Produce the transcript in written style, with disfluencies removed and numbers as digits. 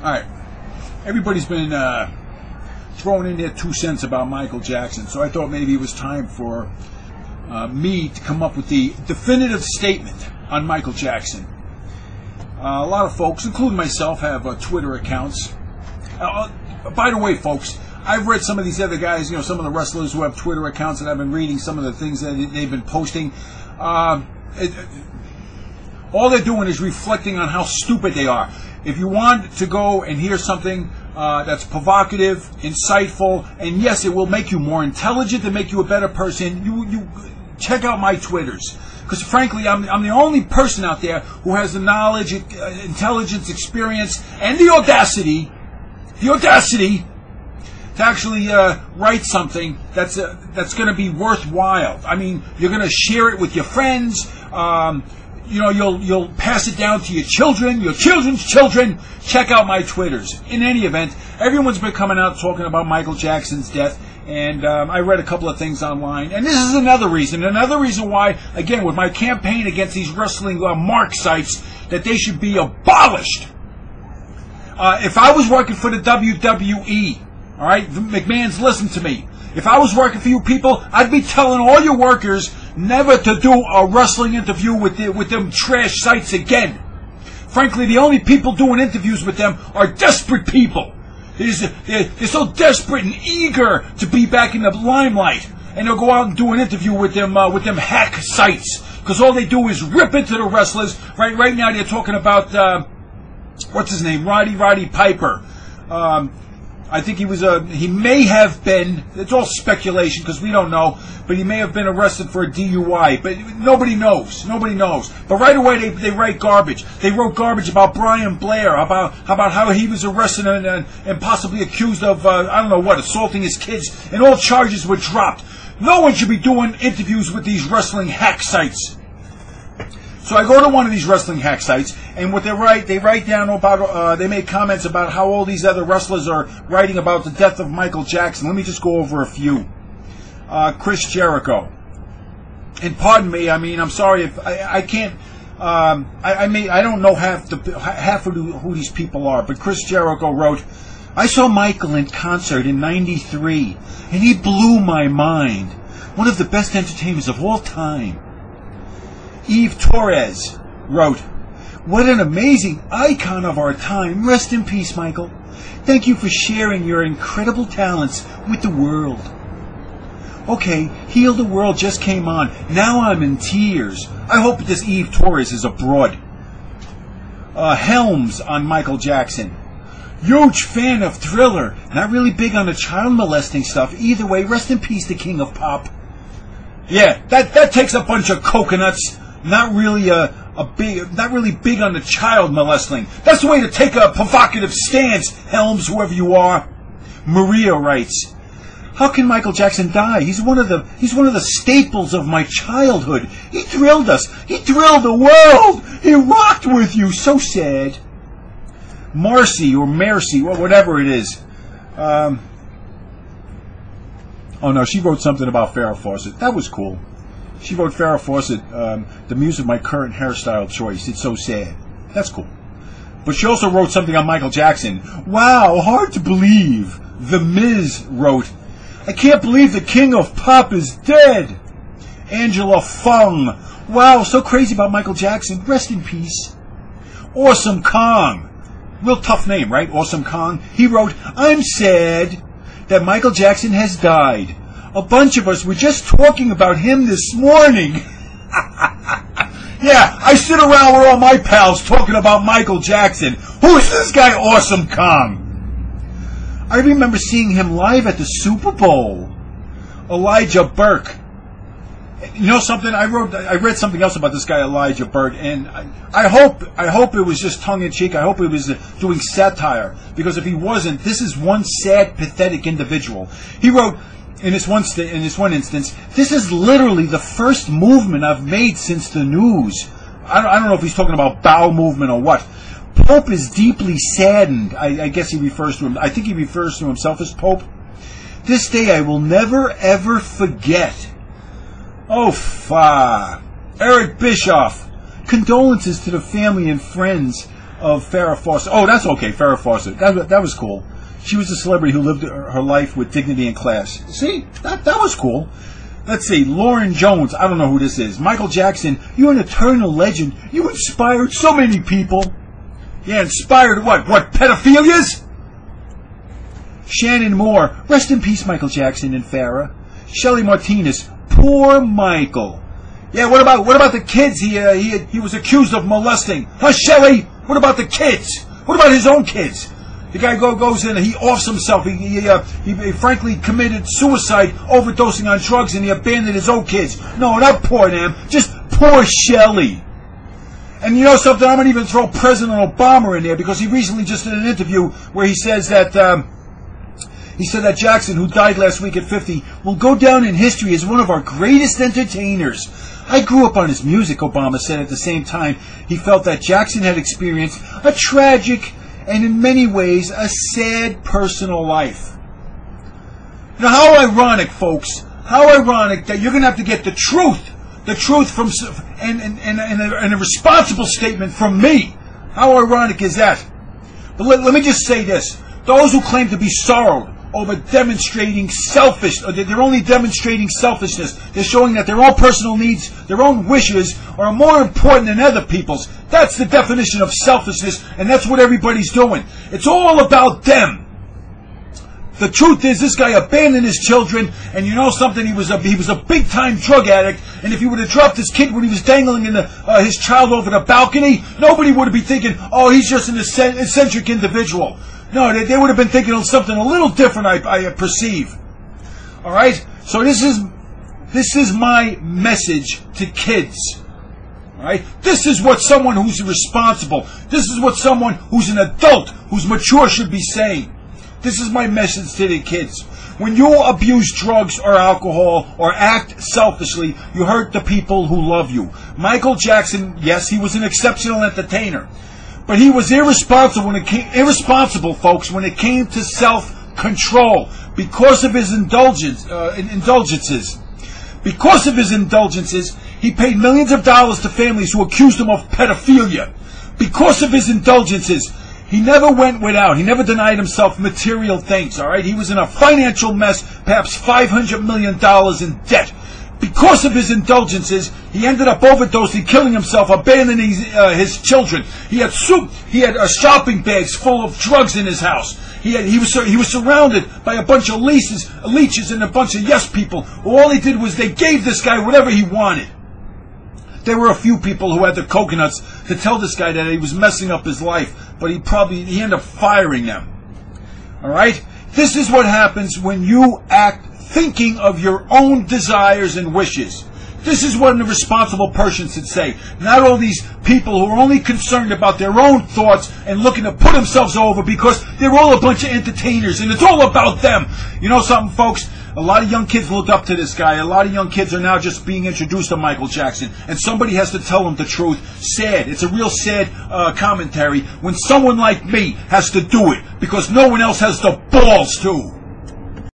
Alright, everybody's been throwing in their 2 cents about Michael Jackson, so I thought maybe it was time for me to come up with the definitive statement on Michael Jackson. A lot of folks, including myself, have Twitter accounts. By the way, folks, I've read some of these other guys, you know, some of the wrestlers who have Twitter accounts, and I've been reading some of the things that they've been posting. All they're doing is reflecting on how stupid they are. If you want to go and hear something that's provocative, insightful, and yes, it will make you more intelligent and make you a better person, you check out my Twitters. Because frankly, I'm the only person out there who has the knowledge, intelligence, experience, and the audacity to actually write something that's going to be worthwhile. I mean, you're going to share it with your friends. You know, you'll pass it down to your children, your children's children. Check out my Twitters. In any event, everyone's been coming out talking about Michael Jackson's death, and I read a couple of things online. And this is another reason why, again, with my campaign against these wrestling mark sites, that they should be abolished. If I was working for the WWE, all right, McMahon's, listen to me. If I was working for you people, I'd be telling all your workers never to do a wrestling interview with them trash sites again. Frankly, the only people doing interviews with them are desperate people. They're so desperate and eager to be back in the limelight, and they'll go out and do an interview with them hack sites, because all they do is rip into the wrestlers. Right now, they're talking about what's his name, Roddy Piper. I think he may have been, it's all speculation because we don't know, but he may have been arrested for a DUI, but nobody knows. But right away they write garbage. They wrote garbage about Brian Blair, about how he was arrested and possibly accused of, I don't know what, assaulting his kids, and all charges were dropped. No one should be doing interviews with these wrestling hack sites. So I go to one of these wrestling hack sites, and what they write down about, they make comments about how all these other wrestlers are writing about the death of Michael Jackson. Let me just go over a few. Chris Jericho. And pardon me, I mean, I'm sorry if I can't, I don't know half of who these people are, but Chris Jericho wrote, I saw Michael in concert in '93, and he blew my mind. One of the best entertainers of all time. Eve Torres wrote, what an amazing icon of our time. Rest in peace, Michael. Thank you for sharing your incredible talents with the world. Okay, Heal the World just came on. Now I'm in tears. I hope this Eve Torres is abroad. Helms on Michael Jackson. Huge fan of Thriller. Not really big on the child molesting stuff. Either way, rest in peace, the king of pop. Yeah, that takes a bunch of coconuts. Not really big on the child molesting. That's the way to take a provocative stance, Helms, whoever you are. Maria writes, how can Michael Jackson die? He's one of the staples of my childhood. He thrilled us. He thrilled the world. He rocked with you. So sad. Marcy or Mercy, or whatever it is. Oh no, she wrote something about Farrah Fawcett. That was cool. She wrote Farrah Fawcett, the muse of my current hairstyle choice. It's so sad. That's cool. But she also wrote something on Michael Jackson. Wow, hard to believe. The Miz wrote, I can't believe the king of pop is dead. Angela Fung. Wow, so crazy about Michael Jackson. Rest in peace. Awesome Kong. Real tough name, right? Awesome Kong. He wrote, I'm sad that Michael Jackson has died. A bunch of us were just talking about him this morning. Yeah, I sit around with all my pals talking about Michael Jackson. Who is this guy, Awesome Kong? I remember seeing him live at the Super Bowl. Elijah Burke. You know something? I read something else about this guy Elijah Burke, and I hope it was just tongue-in-cheek. I hope it was doing satire, because if he wasn't, this is one sad, pathetic individual. He wrote, in this one instance, this is literally the first movement I've made since the news. I don't know if he's talking about bowel movement or what. Pope is deeply saddened. I guess he refers to him. I think he refers to himself as Pope. This day I will never ever forget. Oh, Eric Bischoff. Condolences to the family and friends of Farrah Fawcett. Oh, that's okay, Farrah Fawcett. That was cool. She was a celebrity who lived her life with dignity and class. See, that was cool. Let's see, Lauren Jones. I don't know who this is. Michael Jackson, you're an eternal legend. You inspired so many people. Yeah, inspired what? What, pedophilias? Shannon Moore, rest in peace, Michael Jackson and Farrah. Shelly Martinez, poor Michael. Yeah, what about the kids he was accused of molesting? Huh, Shelly? What about the kids? What about his own kids? The guy goes in and he offs himself. He frankly committed suicide, overdosing on drugs, and he abandoned his own kids. No, not poor them, just poor Shelly. And you know something? I'm going to even throw President Obama in there, because he recently just did an interview where he says that that Jackson, who died last week at 50, will go down in history as one of our greatest entertainers. I grew up on his music, Obama said. At the same time, he felt that Jackson had experienced a tragic and in many ways a sad personal life. Now, how ironic, folks, how ironic that you're going to have to get the truth from and a responsible statement from me. How ironic is that? But let me just say this. Those who claim to be sorrowed over demonstrating they're only demonstrating selfishness. They're showing that their own personal needs, their own wishes, are more important than other people's. That's the definition of selfishness, and that's what everybody's doing. It's all about them. The truth is, this guy abandoned his children, and you know something? He was a big-time drug addict, and if he would have dropped his kid when he was dangling his child over the balcony, nobody would be thinking, oh, he's just an eccentric individual. No, they would have been thinking of something a little different, I perceive. All right? So this is my message to kids. All right? This is what someone who's responsible, this is what someone who's an adult, who's mature should be saying. This is my message to the kids. When you abuse drugs or alcohol or act selfishly, you hurt the people who love you. Michael Jackson, yes, he was an exceptional entertainer. But he was irresponsible, folks, when it came to self-control because of his indulgences. Because of his indulgences, he paid millions of dollars to families who accused him of pedophilia. Because of his indulgences, he never went without. He never denied himself material things, all right? He was in a financial mess, perhaps $500 million in debt. Because of his indulgences, he ended up overdosing, killing himself, abandoning his children. He had shopping bags full of drugs in his house. He was surrounded by a bunch of leeches and a bunch of yes people. All he did was they gave this guy whatever he wanted. There were a few people who had the coconuts to tell this guy that he was messing up his life, but he ended up firing them. All right? This is what happens when you act thinking of your own desires and wishes. This is what a responsible person should say. Not all these people who are only concerned about their own thoughts and looking to put themselves over because they're all a bunch of entertainers and it's all about them. You know something, folks? A lot of young kids look up to this guy. A lot of young kids are now just being introduced to Michael Jackson. And somebody has to tell them the truth. Sad. It's a real sad commentary when someone like me has to do it because no one else has the balls to.